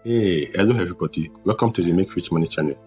Hey, hello everybody. Welcome to the Make Rich Money channel.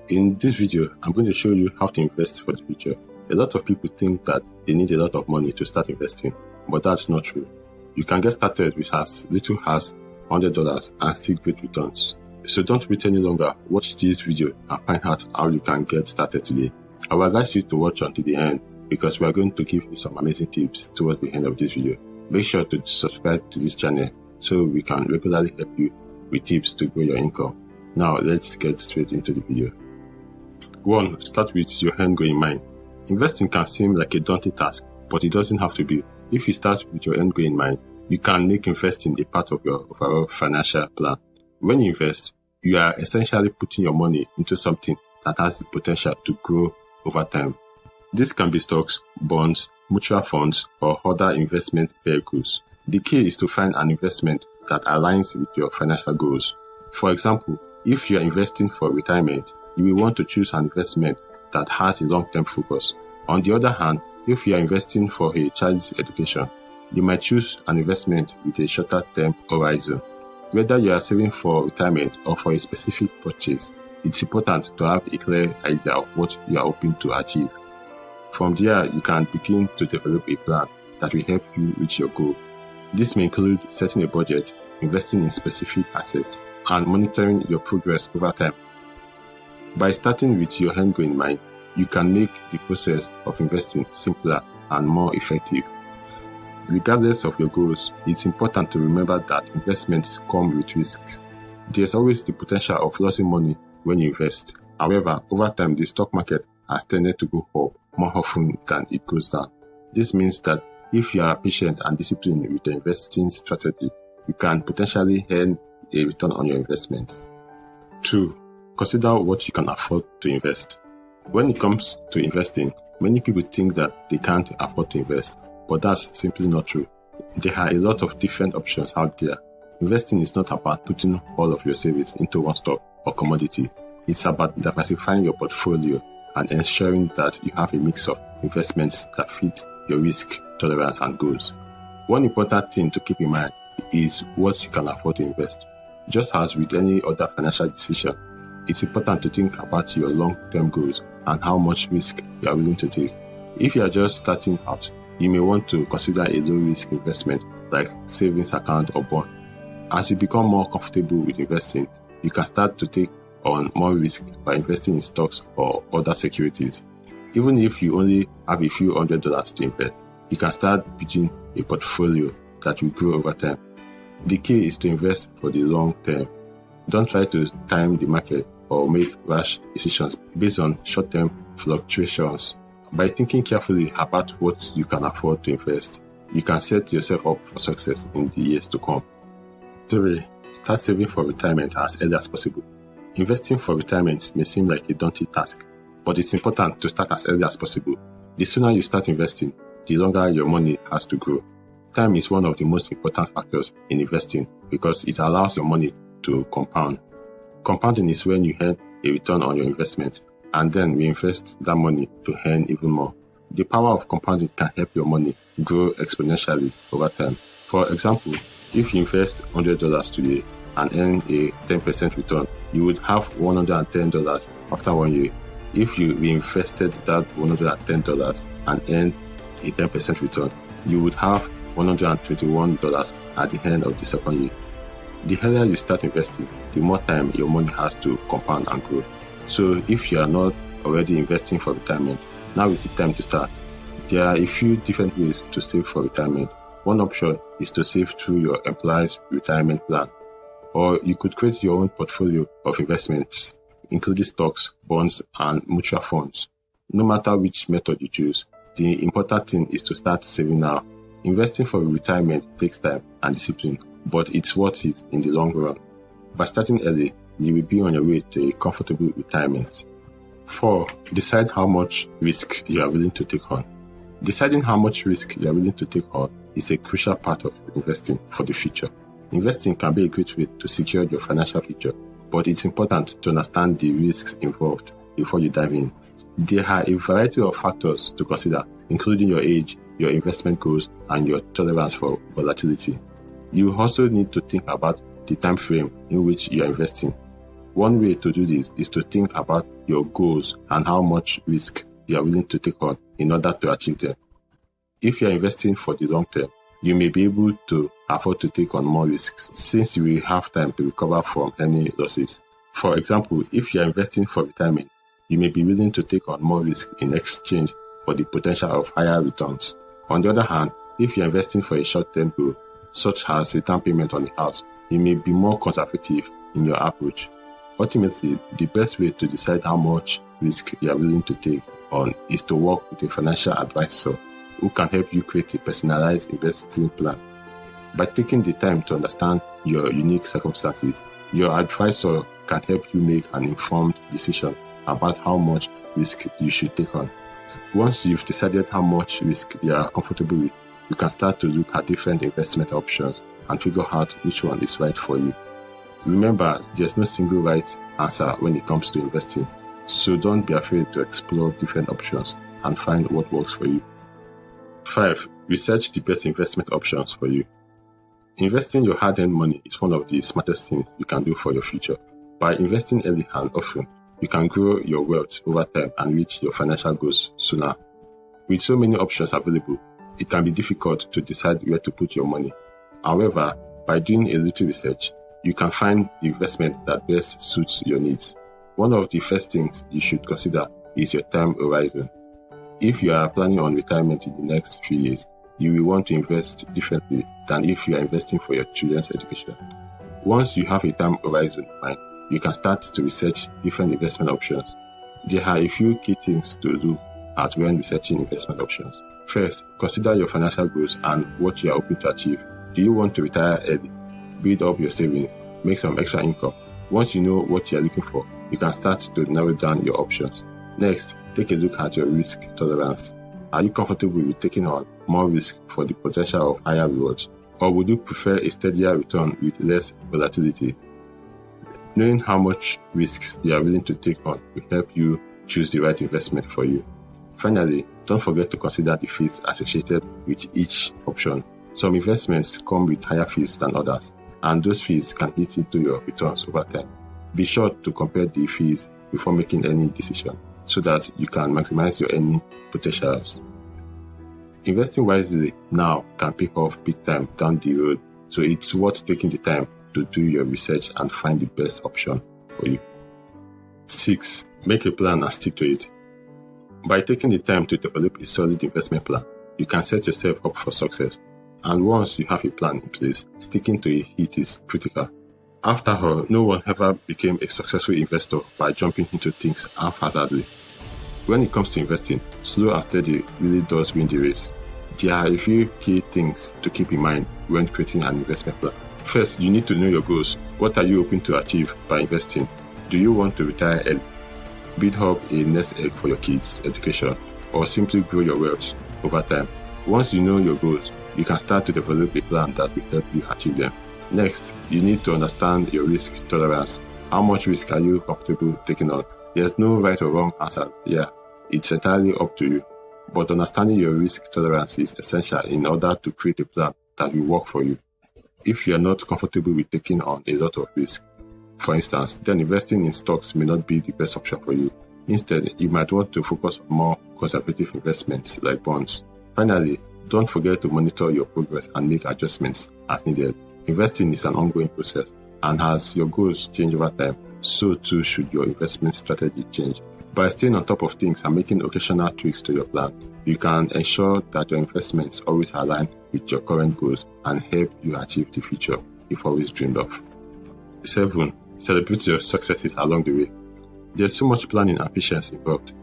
In this video, I'm going to show you how to invest for the future. A lot of people think that they need a lot of money to start investing, but that's not true. You can get started with as little as $100 and see great returns. So don't wait any longer. Watch this video and find out how you can get started today. I will advise you to watch until the end because we are going to give you some amazing tips towards the end of this video. Make sure to subscribe to this channel so we can regularly help you with tips to grow your income. Now let's get straight into the video. 1. Start with your end goal in mind. Investing can seem like a daunting task, but it doesn't have to be. If you start with your end goal in mind, you can make investing a part of your overall financial plan. When you invest, you are essentially putting your money into something that has the potential to grow over time. This can be stocks, bonds, mutual funds, or other investment vehicles. The key is to find an investment that aligns with your financial goals. For example, if you are investing for retirement, you will want to choose an investment that has a long-term focus. On the other hand, if you are investing for a child's education, you might choose an investment with a shorter-term horizon. Whether you are saving for retirement or for a specific purchase, it's important to have a clear idea of what you are hoping to achieve. From there, you can begin to develop a plan that will help you reach your goal. This may include setting a budget, investing in specific assets, and monitoring your progress over time. By starting with your end goal in mind, you can make the process of investing simpler and more effective. Regardless of your goals, it's important to remember that investments come with risks. There's always the potential of losing money when you invest. However, over time, the stock market has tended to go up more often than it goes down. This means that if you are patient and disciplined with the investing strategy, you can potentially earn a return on your investments. 2. Consider what you can afford to invest. When it comes to investing, many people think that they can't afford to invest, but that's simply not true. There are a lot of different options out there. Investing is not about putting all of your savings into one stock or commodity. It's about diversifying your portfolio and ensuring that you have a mix of investments that fit your risk tolerance and goals. One important thing to keep in mind is what you can afford to invest. Just as with any other financial decision, it's important to think about your long-term goals and how much risk you are willing to take. If you are just starting out, you may want to consider a low-risk investment like savings account or bond. As you become more comfortable with investing, you can start to take on more risk by investing in stocks or other securities. Even if you only have a few $100 to invest, you can start building a portfolio that will grow over time. The key is to invest for the long term. Don't try to time the market or make rash decisions based on short-term fluctuations. By thinking carefully about what you can afford to invest, you can set yourself up for success in the years to come. 3. Start saving for retirement as early as possible. Investing for retirement may seem like a daunting task, but it's important to start as early as possible. The sooner you start investing, the longer your money has to grow. Time is one of the most important factors in investing because it allows your money to compound. Compounding is when you earn a return on your investment and then reinvest that money to earn even more. The power of compounding can help your money grow exponentially over time. For example, if you invest $100 today and earn a 10% return, you would have $110 after 1 year. If you reinvested that $110 and earned a 10% return, you would have $121 at the end of the second year. The earlier you start investing, the more time your money has to compound and grow. So if you are not already investing for retirement, now is the time to start. There are a few different ways to save for retirement. One option is to save through your employee's retirement plan, or you could create your own portfolio of investments, including stocks, bonds, and mutual funds. No matter which method you choose, the important thing is to start saving now. Investing for retirement takes time and discipline, but it's worth it in the long run. By starting early, you will be on your way to a comfortable retirement. 4. Decide how much risk you are willing to take on. Deciding how much risk you are willing to take on is a crucial part of investing for the future. Investing can be a great way to secure your financial future, but it's important to understand the risks involved before you dive in. There are a variety of factors to consider, including your age, your investment goals, and your tolerance for volatility. You also need to think about the time frame in which you are investing. One way to do this is to think about your goals and how much risk you are willing to take on in order to achieve them. If you are investing for the long term, you may be able to afford to take on more risks since you will have time to recover from any losses. For example, if you are investing for retirement, you may be willing to take on more risk in exchange for the potential of higher returns. On the other hand, if you are investing for a short-term goal, such as a down payment on a house, you may be more conservative in your approach. Ultimately, the best way to decide how much risk you are willing to take on is to work with a financial advisor who can help you create a personalized investing plan. By taking the time to understand your unique circumstances, your advisor can help you make an informed decision about how much risk you should take on. Once you've decided how much risk you are comfortable with, you can start to look at different investment options and figure out which one is right for you. Remember, there's no single right answer when it comes to investing, so don't be afraid to explore different options and find what works for you. 5. Research the best investment options for you. Investing your hard-earned money is one of the smartest things you can do for your future. By investing early and often, you can grow your wealth over time and reach your financial goals sooner. With so many options available, it can be difficult to decide where to put your money. However, by doing a little research, you can find the investment that best suits your needs. One of the first things you should consider is your time horizon. If you are planning on retirement in the next few years, you will want to invest differently than if you are investing for your children's education. Once you have a time horizon in mind, you can start to research different investment options. There are a few key things to do at when researching investment options. First, consider your financial goals and what you are hoping to achieve. Do you want to retire early? Build up your savings, make some extra income. Once you know what you are looking for, you can start to narrow down your options. Next, take a look at your risk tolerance. Are you comfortable with taking on more risk for the potential of higher rewards? Or would you prefer a steadier return with less volatility? Knowing how much risks you are willing to take on will help you choose the right investment for you. Finally, don't forget to consider the fees associated with each option. Some investments come with higher fees than others, and those fees can eat into your returns over time. Be sure to compare the fees before making any decision so that you can maximize your earning potentials. Investing wisely now can pay off big time down the road, so it's worth taking the time to do your research and find the best option for you. 6. Make a plan and stick to it. By taking the time to develop a solid investment plan, you can set yourself up for success. And once you have a plan in place, sticking to it is critical. After all, no one ever became a successful investor by jumping into things haphazardly. When it comes to investing, slow and steady really does win the race. There are a few key things to keep in mind when creating an investment plan. First, you need to know your goals. What are you hoping to achieve by investing? Do you want to retire early, build up a nest egg for your kids' education, or simply grow your wealth over time? Once you know your goals, you can start to develop a plan that will help you achieve them. Next, you need to understand your risk tolerance. How much risk are you comfortable taking on? There's no right or wrong answer here. It's entirely up to you. But understanding your risk tolerance is essential in order to create a plan that will work for you. If you are not comfortable with taking on a lot of risk, for instance, then investing in stocks may not be the best option for you. Instead, you might want to focus on more conservative investments like bonds. Finally, don't forget to monitor your progress and make adjustments as needed. Investing is an ongoing process, and as your goals change over time, so too should your investment strategy change. By staying on top of things and making occasional tweaks to your plan, you can ensure that your investments always align with your current goals and help you achieve the future you've always dreamed of. 7. Celebrate your successes along the way. There's so much planning and patience involved,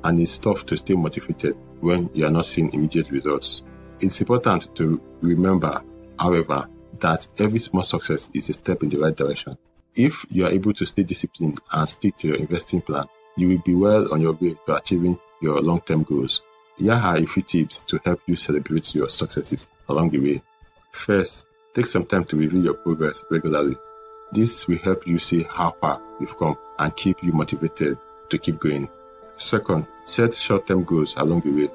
and it's tough to stay motivated when you are not seeing immediate results. It's important to remember, however, that every small success is a step in the right direction. If you are able to stay disciplined and stick to your investing plan, you will be well on your way to achieving your long-term goals. Here are a few tips to help you celebrate your successes along the way. First, take some time to review your progress regularly. This will help you see how far you've come and keep you motivated to keep going. Second, set short-term goals along the way.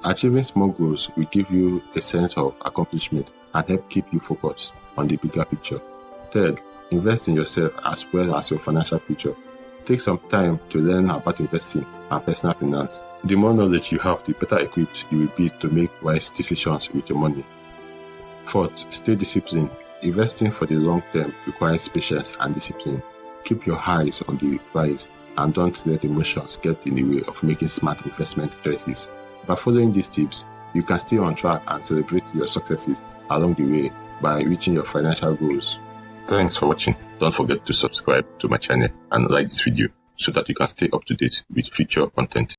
Achieving small goals will give you a sense of accomplishment and help keep you focused on the bigger picture. Third, Invest in yourself as well as your financial future. Take some time to learn about investing and personal finance. The more knowledge you have, the better equipped you will be to make wise decisions with your money. Fourth, stay disciplined. Investing for the long term requires patience and discipline. Keep your eyes on the prize and don't let emotions get in the way of making smart investment choices. By following these tips, you can stay on track and celebrate your successes along the way by reaching your financial goals. Thanks for watching. Don't forget to subscribe to my channel and like this video so that you can stay up to date with future content.